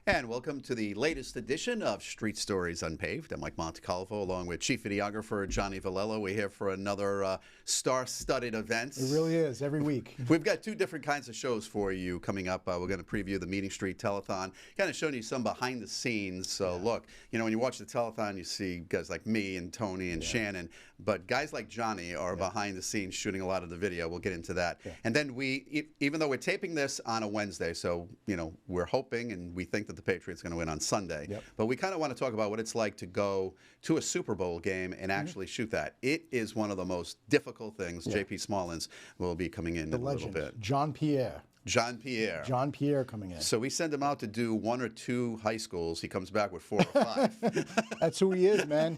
And welcome to the latest edition of Street Stories Unpaved. I'm Mike Montecalvo, along with Chief Videographer Johnny Villello. We're here for another star-studded event. It really is, every week. We've got two different kinds of shows for you coming up. We're going to preview the Meeting Street Telethon, kind of showing you some behind the scenes. So look, you know, when you watch the Telethon, you see guys like me and Tony and Shannon, but guys like Johnny are behind the scenes shooting a lot of the video. We'll get into that. And then even though we're taping this on a Wednesday, so, you know, we're hoping and we think that the Patriots are going to win on Sunday. But we kind of want to talk about what it's like to go to a Super Bowl game and actually shoot that. It is one of the most difficult things. J.P. Smallins will be coming in a little bit. John Pierre. John Pierre. John Pierre coming in. So we send him out to do 1 or 2 high schools. He comes back with 4 or 5. That's who he is, man.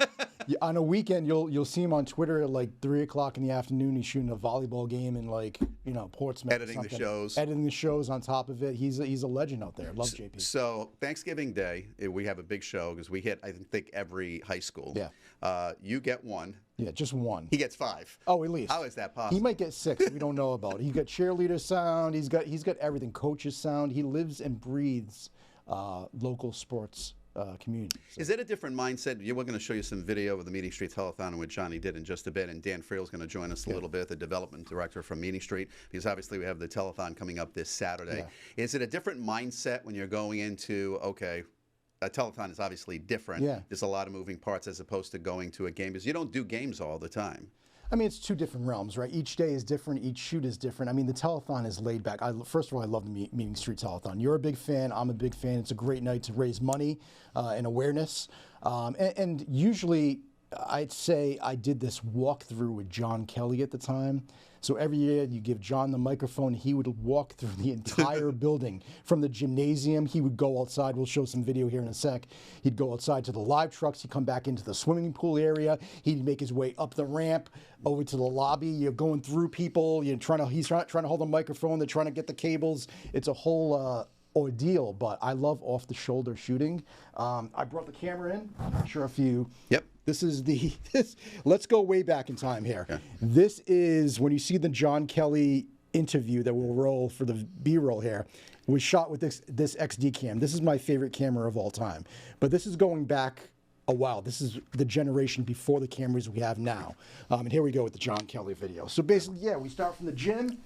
On a weekend, you'll see him on Twitter at like 3 o'clock in the afternoon. He's shooting a volleyball game in like, you know, Portsmouth. Editing the shows. Editing the shows on top of it. He's a legend out there. Love JP. So Thanksgiving Day, we have a big show because we hit, I think, every high school. Yeah. You get 1. Yeah, just 1. He gets 5. Oh, at least. How is that possible? He might get 6. We don't know about it. He's got cheerleader sound. He's got everything. Coaches sound. He lives and breathes local sports community. So. Is it a different mindset? We're going to show you some video of the Meeting Street Telethon and what Johnny did in just a bit, and Dan Friel is going to join us a little bit, the development director from Meeting Street, because obviously we have the Telethon coming up this Saturday. Is it a different mindset when you're going into, okay, a telethon is obviously different. There's a lot of moving parts as opposed to going to a game, because you don't do games all the time. I mean, it's 2 different realms, right? Each day is different. Each shoot is different. I mean, the telethon is laid back. First of all, I love the Meeting Street Telethon. You're a big fan. I'm a big fan. It's a great night to raise money and awareness. And usually, I'd say I did this walkthrough with John Kelly at the time. So every year you give John the microphone, he would walk through the entire building. From the gymnasium, he would go outside. We'll show some video here in a sec. He'd go outside to the live trucks. He'd come back into the swimming pool area. He'd make his way up the ramp over to the lobby. You're going through people. He's trying to hold the microphone. They're trying to get the cables. It's a whole ordeal, but I love off-the-shoulder shooting. I brought the camera in. I'm not sure if you... This is let's go way back in time here. This is when you see the John Kelly interview that we'll roll for the B-roll here. It was shot with this XD cam. This is my favorite camera of all time. But this is going back a while. This is the generation before the cameras we have now. And here we go with the John Kelly video. So basically, we start from the gym.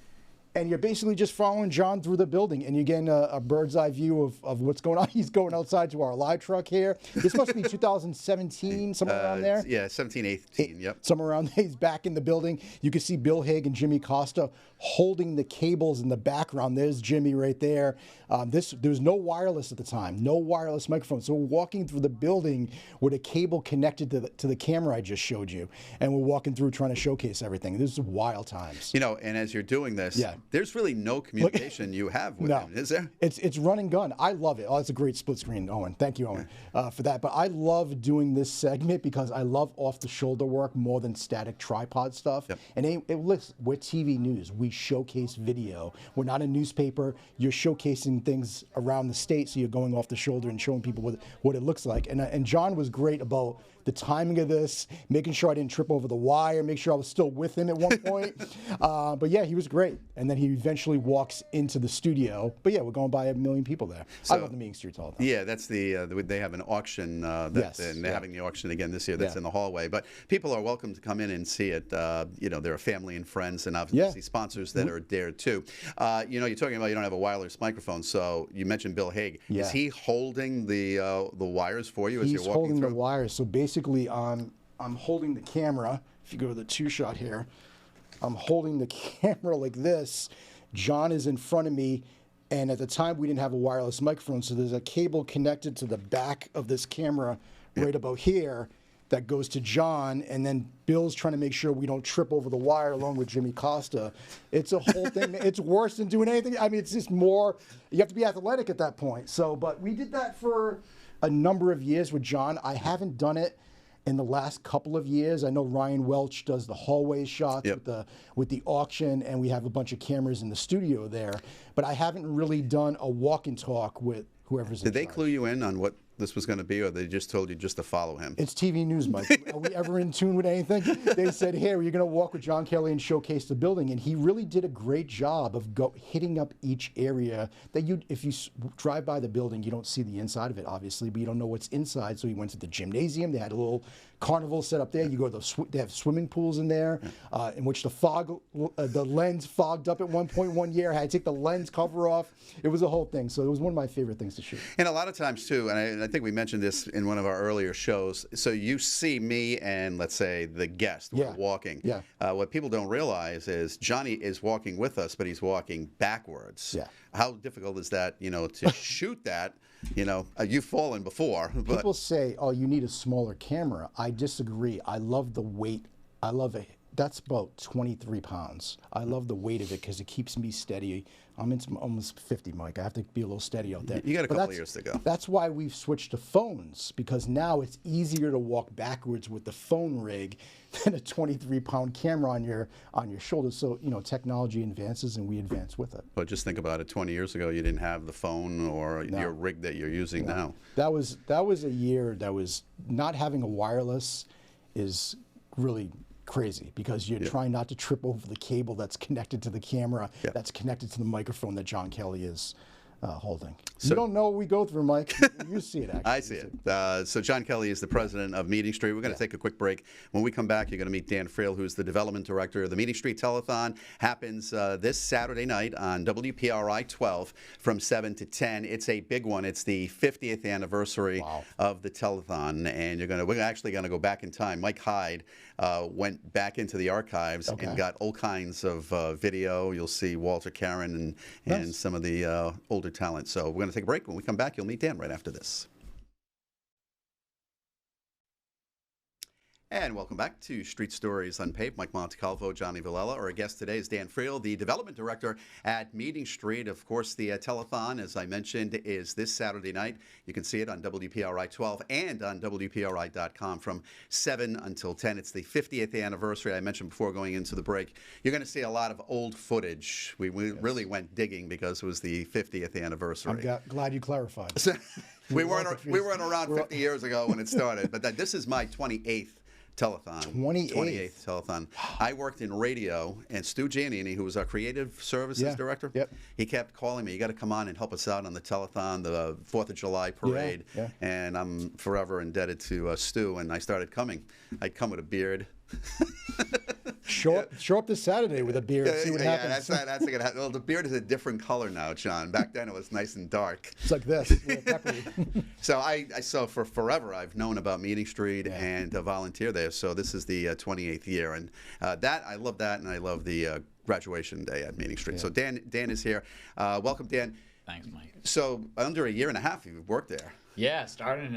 And you're basically just following John through the building, and you're getting a bird's eye view of what's going on. He's going outside to our live truck here. This must be 2017, somewhere around there. Yeah, 17, 18, yep. Somewhere around there. He's back in the building. You can see Bill Hague and Jimmy Costa holding the cables in the background. There's Jimmy right there. There was no wireless at the time, no wireless microphone. So we're walking through the building with a cable connected to the camera I just showed you. And we're walking through trying to showcase everything. This is wild times. You know, and as you're doing this, there's really no communication you have with him, is there? It's run and gun. I love it. Oh, it's a great split screen, Owen. Thank you, Owen, for that. But I love doing this segment because I love off-the-shoulder work more than static tripod stuff. And listen, we're TV news. We showcase video. We're not a newspaper. You're showcasing things around the state, so you're going off the shoulder and showing people what it looks like. And John was great about the timing of this, making sure I didn't trip over the wire, make sure I was still with him at one point. But yeah, he was great. And then he eventually walks into the studio. But yeah, we're going by 1 million people there. So, I love the Meeting Street Telethon. Yeah, that's they have an auction, and they're having the auction again this year that's in the hallway. But people are welcome to come in and see it. You know, there are family and friends and obviously sponsors that are there too. You know, you're talking about you don't have a wireless microphone, so you mentioned Bill Hague. Is he holding the wires for you as you're walking through? He's holding the wires. So basically, I'm holding the camera. If you go to the 2-shot here, I'm holding the camera like this. John is in front of me, and at the time we didn't have a wireless microphone, so there's a cable connected to the back of this camera right about here that goes to John, and then Bill's trying to make sure we don't trip over the wire along with Jimmy Costa. It's a whole thing. It's worse than doing anything. I mean, it's just more, you have to be athletic at that point. So, but we did that for a number of years with John. I haven't done it in the last couple of years. I know Ryan Welch does the hallway shots with the auction, and we have a bunch of cameras in the studio there. But I haven't really done a walk and talk with whoever's in charge. Did they clue you in on what this was going to be, or they just told you just to follow him? It's TV news, Mike. Are we ever in tune with anything? They said, "Here, you're going to walk with John Kelly and showcase the building," and he really did a great job of hitting up each area that if you drive by the building, you don't see the inside of it, obviously, but you don't know what's inside. So he went to the gymnasium. They had a little carnival set up there. You go to they have swimming pools in there, in which the lens fogged up at one point one year. I had to take the lens cover off. It was a whole thing. So it was one of my favorite things to shoot. And a lot of times too, and I think we mentioned this in one of our earlier shows. So you see me and let's say the guest walking. Yeah. What people don't realize is Johnny is walking with us, but he's walking backwards. Yeah. How difficult is that? To shoot that. You've fallen before. But People say, "Oh, you need a smaller camera." I disagree. I love the weight. I love it. That's about 23 pounds. I love the weight of it because it keeps me steady. I'm almost 50, Mike. I have to be a little steady out there. You got a couple of years to go. That's why we've switched to phones, because now it's easier to walk backwards with the phone rig than a 23-pound camera on your shoulder. So, technology advances and we advance with it. But just think about it. 20 years ago, you didn't have the phone or your rig that you're using now. That was a year that was not having a wireless is really crazy, because you're trying not to trip over the cable that's connected to the camera, that's connected to the microphone that John Kelly is holding. So, you don't know what we go through, Mike. You see it, actually. I see it. So John Kelly is the president of Meeting Street. We're going to take a quick break. When we come back, you're going to meet Dan Friel, who's the development director of the Meeting Street Telethon. Happens this Saturday night on WPRI 12 from 7 to 10. It's a big one. It's the 50th anniversary of the Telethon, and we're actually going to go back in time. Mike Hyde went back into the archives and got all kinds of video. You'll see Walter Karen and some of the older talent. So we're going to take a break. When we come back, you'll meet Dan right after this. And welcome back to Street Stories Unpaved. Mike Montecalvo, Johnny Villela. Our guest today is Dan Friel, the development director at Meeting Street. Of course, the telethon, as I mentioned, is this Saturday night. You can see it on WPRI 12 and on WPRI.com from 7 until 10. It's the 50th anniversary. I mentioned before going into the break. You're going to see a lot of old footage. We really went digging because it was the 50th anniversary. I'm glad you clarified. We weren't around 50 years ago when it started, but this is my 28th telethon. 28th telethon. I worked in radio, and Stu Giannini, who was our creative services director, he kept calling me, "You got to come on and help us out on the telethon, the 4th of July parade." And I'm forever indebted to Stu, and I started coming. I'd come with a beard. Show up this Saturday with a beard. See what happens. That's gonna happen. Well, the beard is a different color now, John. Back then it was nice and dark. It's like this. So so for forever I've known about Meeting Street and volunteer there. So this is the 28th year, and I love that, and I love the graduation day at Meeting Street. So Dan is here. Welcome, Dan. Thanks, Mike. So under a year and a half you've worked there. Yeah, starting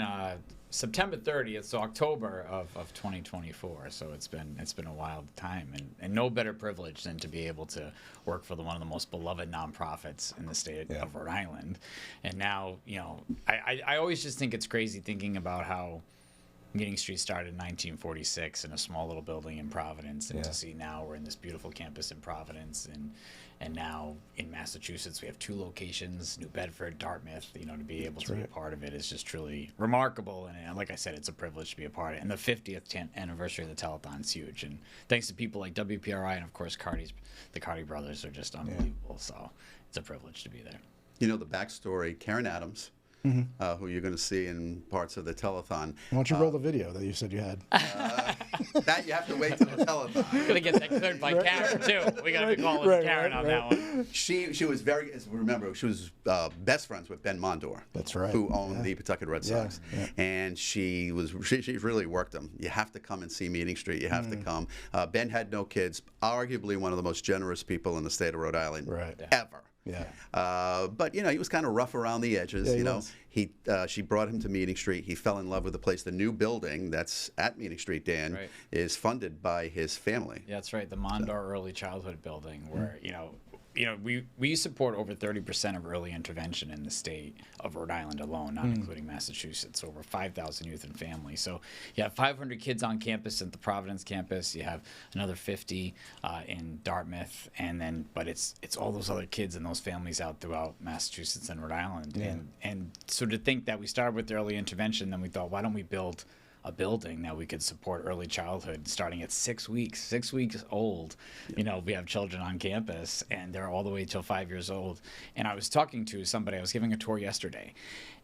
September 30th, so October of 2024. So it's been a wild time, and no better privilege than to be able to work for one of the most beloved nonprofits in the state of Rhode Island. And now, I always just think it's crazy thinking about how Meeting Street started in 1946 in a small little building in Providence, and to see now we're in this beautiful campus in Providence, and now in Massachusetts we have 2 locations, New Bedford, Dartmouth. To be able to be a part of it is just truly remarkable, and like I said, it's a privilege to be a part of it. And the 50th anniversary of the telethon is huge, and thanks to people like WPRI and of course the Carty brothers are just unbelievable. So it's a privilege to be there. The backstory, Karen Adams, who you're going to see in parts of the telethon. Why don't you roll the video that you said you had? That you have to wait till the telethon. We're going to get that cleared by Karen, too. We got to be calling Karen on that one. She was remember, she was best friends with Ben Mondor. That's right. Who owned the Pawtucket Red Sox. And she really worked them. You have to come and see Meeting Street. You have to come. Ben had no kids, arguably one of the most generous people in the state of Rhode Island ever. But he was kind of rough around the edges. She brought him to Meeting Street. He fell in love with the place. The new building that's at Meeting Street, Dan, is funded by his family. Yeah, that's right. The Mondor Early Childhood Building, where we support over 30% of early intervention in the state of Rhode Island alone, not including Massachusetts. Over 5,000 youth and families. So you have 500 kids on campus at the Providence campus. You have another 50 in Dartmouth, but it's all those other kids and those families out throughout Massachusetts and Rhode Island. Yeah. And so to think that we started with early intervention, then we thought, why don't we build a building that we could support early childhood starting at 6 weeks. 6 weeks old, we have children on campus, and they're all the way till 5 years old. And I was talking to somebody, I was giving a tour yesterday,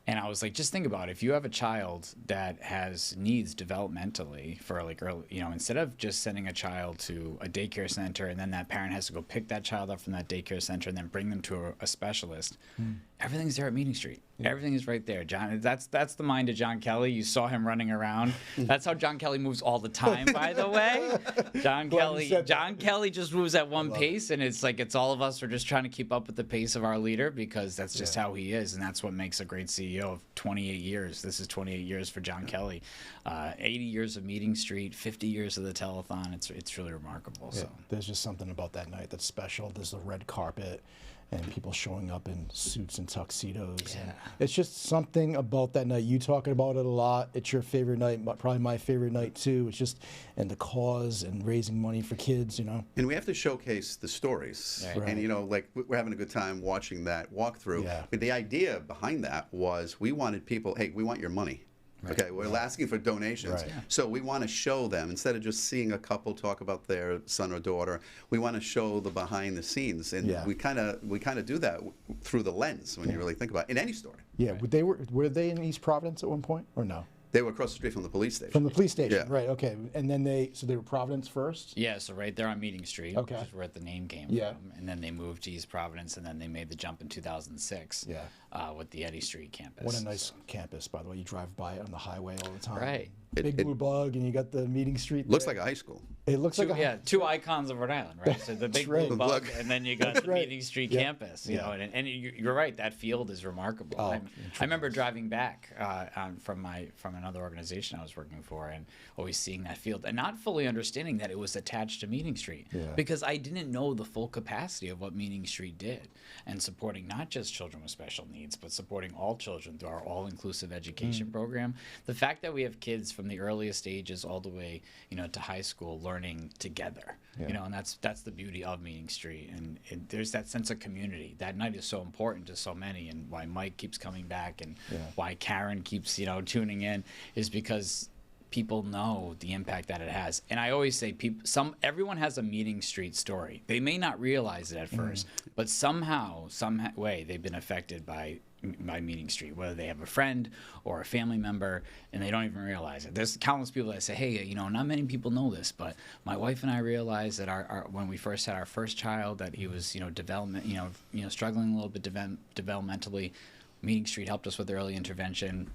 and I was like, just think about it. If you have a child that has needs developmentally for like early, instead of just sending a child to a daycare center and then that parent has to go pick that child up from that daycare center and then bring them to a specialist, everything's there at Meeting Street. Yeah. Everything is right there, John. That's the mind of John Kelly. You saw him running around. That's how John Kelly moves all the time, by the way. John Kelly just moves at one pace, and it's all of us are just trying to keep up with the pace of our leader because that's just how he is, and that's what makes a great CEO of 28 years. This is 28 years for John Kelly. 80 years of Meeting Street, 50 years of the Telethon. It's really remarkable. Yeah, so there's just something about that night that's special. There's the red carpet and people showing up in suits and tuxedos. Yeah. And it's just something about that night. You talking about it a lot. It's your favorite night, probably my favorite night too. It's just, and the cause and raising money for kids, And we have to showcase the stories. Right. And, we're having a good time watching that walkthrough. Yeah. But the idea behind that was we wanted people, hey, we want your money. Right. Okay, we're asking for donations. Right. So we want to show them, instead of just seeing a couple talk about their son or daughter, we want to show the behind the scenes. And we kind of do that through the lens when you really think about it, in any story. Yeah, were they in East Providence at one point or no? They were across the street from the police station. From the police station, Yeah. right, okay. And then they were Providence first? yeah, so right there on Meeting Street, Okay. which is where the name came Yeah. from, and then they moved to East Providence, and then they made the jump in 2006 with the Eddy Street campus. What a nice campus, by the way. You drive by it on the highway all the time. Right. Big blue bug, and you got the Meeting Street Looks there. like a high school. It looks like two icons of Rhode Island, right? So the big right. blue bug, and then you got the right. Meeting Street Yeah. campus. And you're right. That field is remarkable. Oh, I remember driving back from another organization I was working for, and always seeing that field, and not fully understanding that it was attached to Meeting Street, because I didn't know the full capacity of what Meeting Street did, and supporting not just children with special needs, but supporting all children through our all-inclusive education program. The fact that we have kids from the earliest ages all the way, to high school learning together, and that's the beauty of Meeting Street, and there's that sense of community. That night is so important to so many, and why Mike keeps coming back, and why Karen keeps tuning in, is because people know the impact that it has. And I always say, everyone has a Meeting Street story. They may not realize it at first, but some way they've been affected by Meeting Street, whether they have a friend or a family member, and they don't even realize it. There's countless people that say, hey, not many people know this, but my wife and I realized that when we first had our first child, that he was, struggling a little bit developmentally. Meeting Street helped us with early intervention,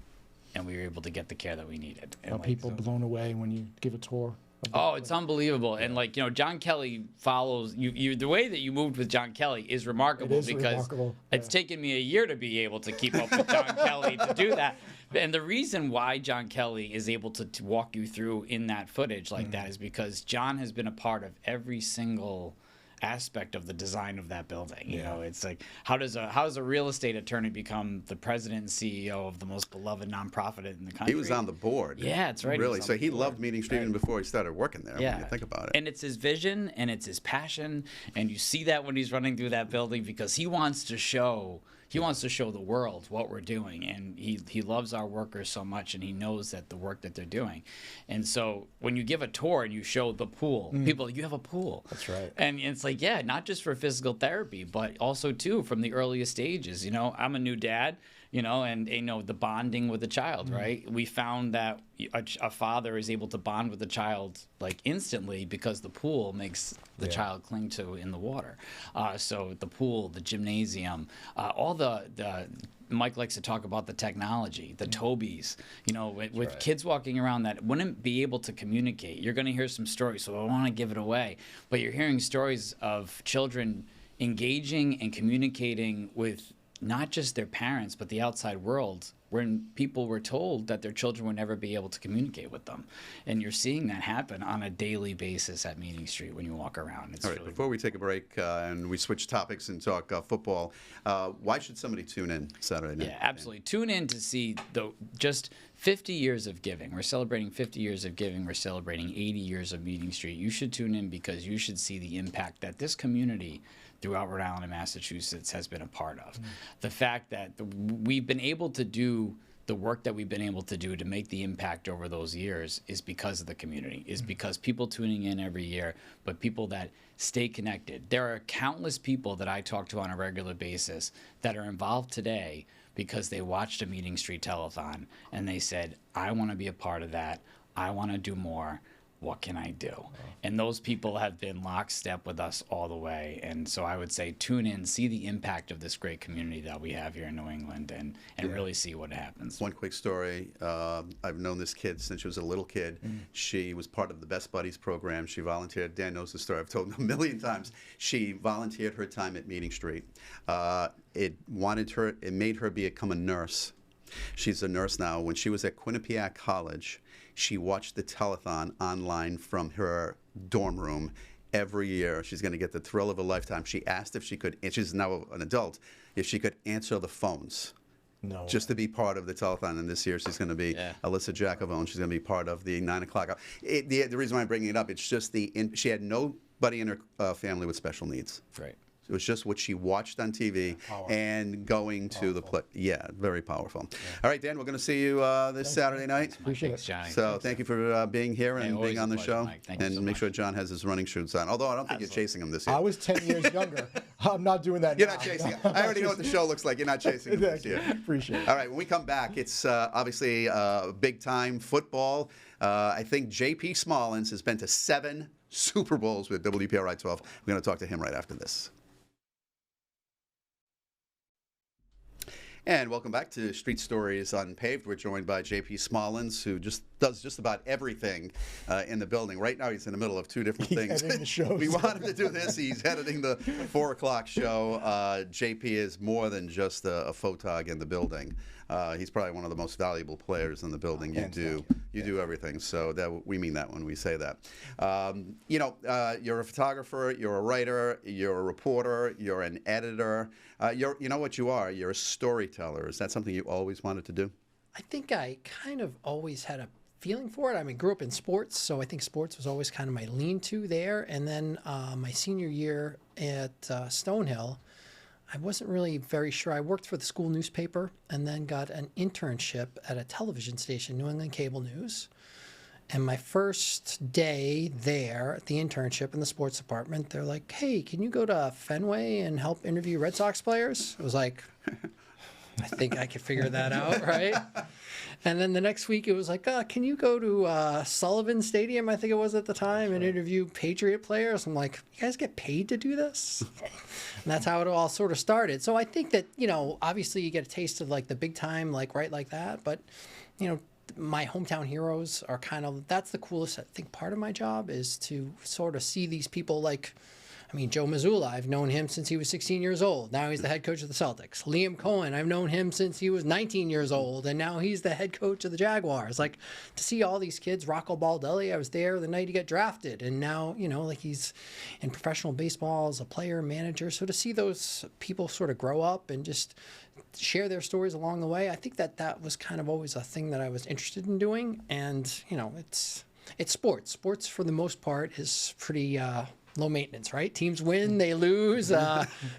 and we were able to get the care that we needed. And Are people blown away when you give a tour? Oh, it's unbelievable. And John Kelly follows you. The way that you moved with John Kelly is remarkable, it's taken me a year to be able to keep up with John Kelly to do that. And the reason why John Kelly is able to walk you through in that footage like that is because John has been a part of every single aspect of the design of that building. It's like, how does a real estate attorney become the president and CEO of the most beloved nonprofit in the country? He was on the board. Yeah, that's right. Really, so he loved Meeting Street even before he started working there. Yeah. When you think about it. And it's his vision and it's his passion, and you see that when he's running through that building, because he wants to show the world what we're doing, and he loves our workers so much, and he knows that the work that they're doing. And so when you give a tour and you show the pool, people, you have a pool. That's right. And it's like, not just for physical therapy, but also too from the earliest stages. I'm a new dad, and the bonding with the child, right? We found that a father is able to bond with the child instantly because the pool makes the child cling to in the water. So the pool, the gymnasium, all the Mike likes to talk about the technology, the Tobies, with kids walking around that wouldn't be able to communicate. You're going to hear some stories, so I don't want to give it away, but you're hearing stories of children engaging and communicating with not just their parents, but the outside world, when people were told that their children would never be able to communicate with them. And you're seeing that happen on a daily basis at Meeting Street when you walk around. It's All right, before we take a break and we switch topics and talk football, why should somebody tune in Saturday night? Yeah, absolutely. Tune in to see just 50 years of giving. We're celebrating 50 years of giving. We're celebrating 80 years of Meeting Street. You should tune in because you should see the impact that this community throughout Rhode Island and Massachusetts has been a part of. The fact that we've been able to do the work that we've been able to do to make the impact over those years is because of the community, is because people tuning in every year, but people that stay connected. There are countless people that I talk to on a regular basis that are involved today because they watched a Meeting Street telethon and they said, I want to be a part of that. I want to do more. What can I do? And those people have been lockstep with us all the way. And so I would say tune in, see the impact of this great community that we have here in New England, and really see what happens. One quick story. I've known this kid since she was a little kid. She was part of the Best Buddies program. She volunteered. Dan knows the story. I've told him a million times. She volunteered her time at Meeting Street. It made her become a nurse. She's a nurse now. When she was at Quinnipiac College, she watched the telethon online from her dorm room every year. She's going to get the thrill of a lifetime. She asked if she could, and she's now an adult, if she could answer the phones. No. Just to be part of the telethon. And this year she's going to be Alyssa Jacobone. She's going to be part of the 9 o'clock hour. The reason why I'm bringing it up, it's just she had nobody in her family with special needs. Right. It was just what she watched on TV and going to the play. Yeah, very powerful. Yeah. All right, Dan, we're going to see you this Saturday night. Appreciate Thanks, Johnny. So thank you for being here and being on the pleasure, show. Mike. Thank you and so make much. sure John has his running shoes on. Although I don't think you're chasing him this year. I was 10 years younger. I'm not doing that You're now. not chasing him. I already know what the show looks like. You're not chasing him this year. Appreciate it. All right, when we come back, it's obviously big-time football. I think J.P. Smallins has been to 7 Super Bowls with WPRI 12. We're going to talk to him right after this. And welcome back to Street Stories Unpaved. We're joined by J.P. Smallins, who does just about everything in the building. Right now, he's in the middle of 2 different things. Editing the shows. We wanted to do this. He's editing the 4 o'clock show. J.P. is more than just a photog in the building. He's probably one of the most valuable players in the building. You do everything. So that we mean that when we say that. You're a photographer, you're a writer, you're a reporter, you're an editor. You know what you are? You're a storyteller. Is that something you always wanted to do? I think I kind of always had a feeling for it. I mean, grew up in sports, so I think sports was always kind of my lean-to there. And then my senior year at Stonehill, I wasn't really very sure. I worked for the school newspaper and then got an internship at a television station, New England Cable News. And my first day there at the internship in the sports department, they're like, hey, can you go to Fenway and help interview Red Sox players? I was like, I think I could figure that out, right? And then the next week it was like, can you go to Sullivan Stadium, I think it was at the time, and interview Patriot players? I'm like, you guys get paid to do this? And that's how it all sort of started. So I think that, obviously you get a taste of like the big time, like right like that. But, my hometown heroes are that's the coolest, I think, part of my job is to sort of see these people like, Joe Mazzulla, I've known him since he was 16 years old. Now he's the head coach of the Celtics. Liam Cohen, I've known him since he was 19 years old, and now he's the head coach of the Jaguars. Like, to see all these kids, Rocco Baldelli, I was there the night he got drafted, and now, he's in professional baseball as a player, manager. So to see those people sort of grow up and just share their stories along the way, I think that was kind of always a thing that I was interested in doing. And, it's sports. Sports, for the most part, is pretty low maintenance, right? Teams win, they lose.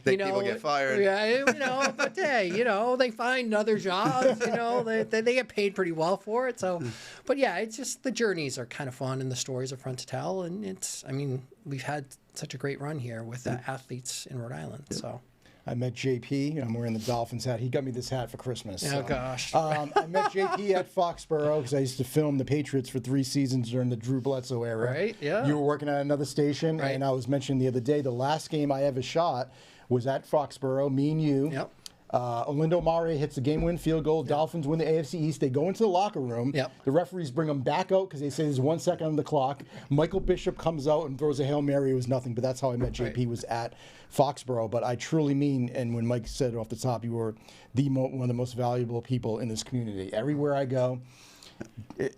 People get fired. Yeah, but hey, they find other jobs. They get paid pretty well for it. So, but yeah, it's just the journeys are kind of fun and the stories are fun to tell. And we've had such a great run here with athletes in Rhode Island. So. I met JP. I'm wearing the Dolphins hat. He got me this hat for Christmas. Oh, gosh. I met JP at Foxborough because I used to film the Patriots for 3 seasons during the Drew Bledsoe era. Right, yeah. You were working at another station, right. And I was mentioning the other day, the last game I ever shot was at Foxborough, me and you. Yep. Olindo Mare hits the game-win field goal. Dolphins win the AFC East. They go into the locker room. Yep. The referees bring them back out because they say there's 1 second on the clock. Michael Bishop comes out and throws a Hail Mary. It was nothing, but that's how I met JP. Right. Was at Foxborough. But I truly mean, and when Mike said off the top, you were one of the most valuable people in this community. Everywhere I go,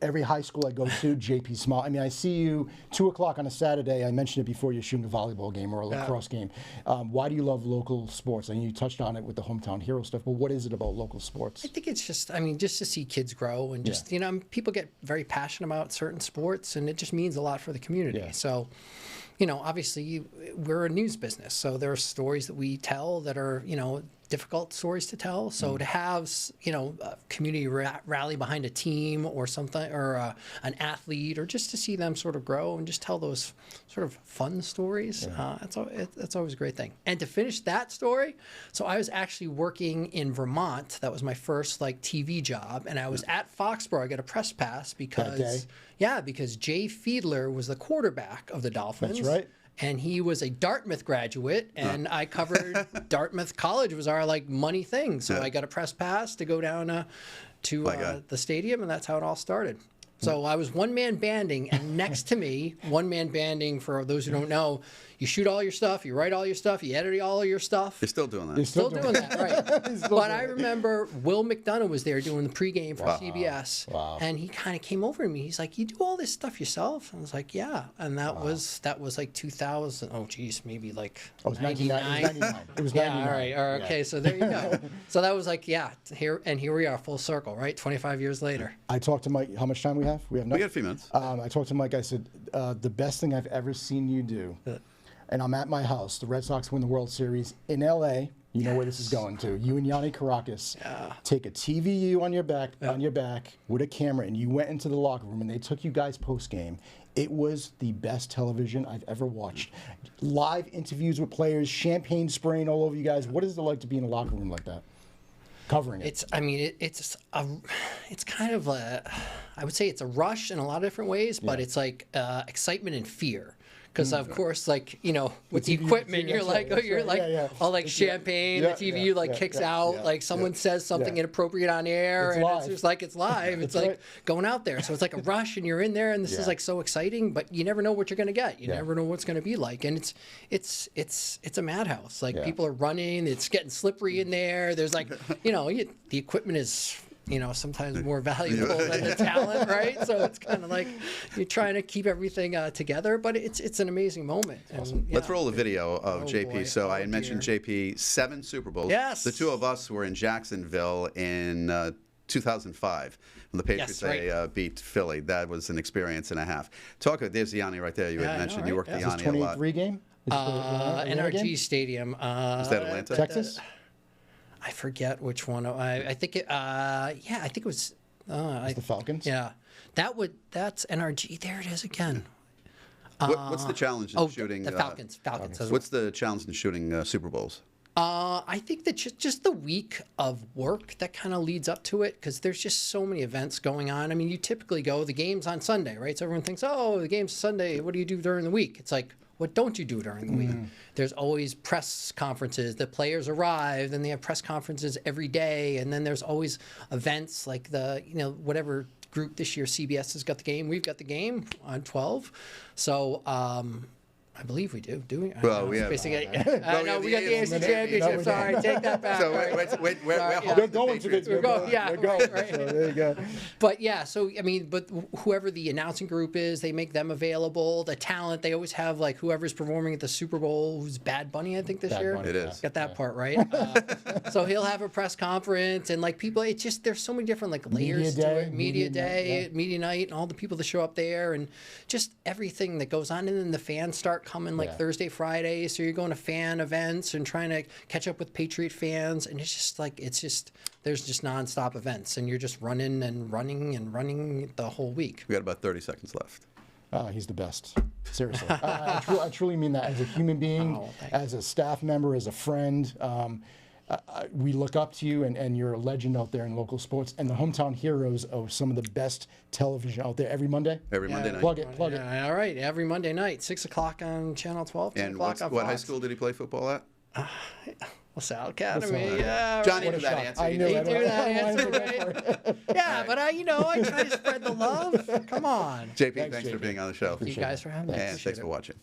every high school I go to, JP Small. I mean, I see you 2 o'clock on a Saturday. I mentioned it before. You're shooting a volleyball game or a lacrosse game. Why do you love local sports? I mean, you touched on it with the hometown hero stuff, but what is it about local sports? I think it's just, I mean, just to see kids grow and just, people get very passionate about certain sports, and it just means a lot for the community. Yeah. So, obviously we're a news business, so there are stories that we tell that are, difficult stories to tell. So to have, a community rally behind a team or something, or an athlete, or just to see them sort of grow and just tell those sort of fun stories, that's always a great thing. And to finish that story, so I was actually working in Vermont. That was my first TV job, and I was at Foxborough. I got a press pass because Jay Fiedler was the quarterback of the Dolphins. That's right. And he was a Dartmouth graduate, and I covered Dartmouth College was our money thing. So I got a press pass to go down to the stadium, and that's how it all started. So I was one-man banding, and next to me, one-man banding, for those who don't know, you shoot all your stuff, you write all your stuff, you edit all of your stuff. You're still doing that. You're Still doing that, right. But I remember Will McDonough was there doing the pregame for CBS. Wow. And he kind of came over to me. He's like, "You do all this stuff yourself?" I was like, "Yeah." And that was 2000. Oh, geez, maybe it was 99. It was 99. Yeah, all right. Okay, so there you go. So that was here we are, full circle, right? 25 years later. I talked to Mike. How much time we have? We have We got a few minutes. I talked to Mike. I said, the best thing I've ever seen you do, and I'm at my house. The Red Sox win the World Series in L.A. You know where this is going to. You and Yanni Caracas take a TVU on your back with a camera, and you went into the locker room, and they took you guys post game. It was the best television I've ever watched. Live interviews with players, champagne spraying all over you guys. What is it like to be in a locker room like that? Covering it. It's kind of I would say it's a rush in a lot of different ways, but it's excitement and fear. Because of course, with the equipment, you're champagne. The TV kicks out. Someone says something inappropriate on air, It's and live. it's just it's live. It's going out there, so it's like a rush, and you're in there, and this is so exciting. But you never know what you're gonna get. You never know what's gonna be like, and it's a madhouse. People are running. It's getting slippery in there. There's the equipment is. Sometimes more valuable than the talent, right? So it's kind of you're trying to keep everything together, but it's an amazing moment. And, Let's roll a video of JP. boy. So I had mentioned JP 7 Super Bowls. Yes. The two of us were in Jacksonville in 2005 when the Patriots beat Philly. That was an experience and a half. There's Yanni right there. You had mentioned you worked with Yanni a lot. 23 game? NRG Stadium. Is that Atlanta? Texas? I forget which one. I think it. I think it was. The Falcons? Yeah, that's NRG. There it is again. What's the challenge in shooting? The Falcons. What's the challenge in shooting Super Bowls? I think that just the week of work that kind of leads up to it, because there's just so many events going on. I mean, you typically go, the game's on Sunday, right? So everyone thinks, oh, the game's Sunday. What do you do during the week? It's like, what don't you do during the week? There's always press conferences. The players arrive, and they have press conferences every day. And then there's always events like whatever group this year, CBS has got the game. We've got the game on 12. So I believe we do. Do we? Well, we have. We got the AFC Championship. Sorry, take that back. So we're going to this. We're going. Yeah, right. right. So there you go. But but whoever the announcing group is, they make them available. The talent, they always have whoever's performing at the Super Bowl, who's Bad Bunny, I think this year. Bunny, it is. Got that part right. So he'll have a press conference, and people, it's just there's so many different layers to it. Media day, media night, and all the people that show up there, and just everything that goes on, and then the fans start coming Thursday, Friday. So you're going to fan events and trying to catch up with Patriot fans, and it's just there's just nonstop events, and you're just running the whole week. We got about 30 seconds left. He's the best. Seriously. I truly mean that as a human being, as a staff member, as a friend. We look up to you, and you're a legend out there in local sports, and the hometown heroes of some of the best television out there every Monday. Monday night. Plug it. All right, every Monday night, 6 o'clock on Channel 12. And 10 o'clock on what high Fox. school did he play football at? LaSalle Academy. LaSalle. Yeah, Johnny What knew a that shot. answer. I He knew knew it. You knew that I wanted answer, to go right? for it. Yeah, but I try to spread the love. Come on. JP, Thanks, thanks for JP. being on the show. Thank you guys for having me. And Appreciate thanks it. for watching.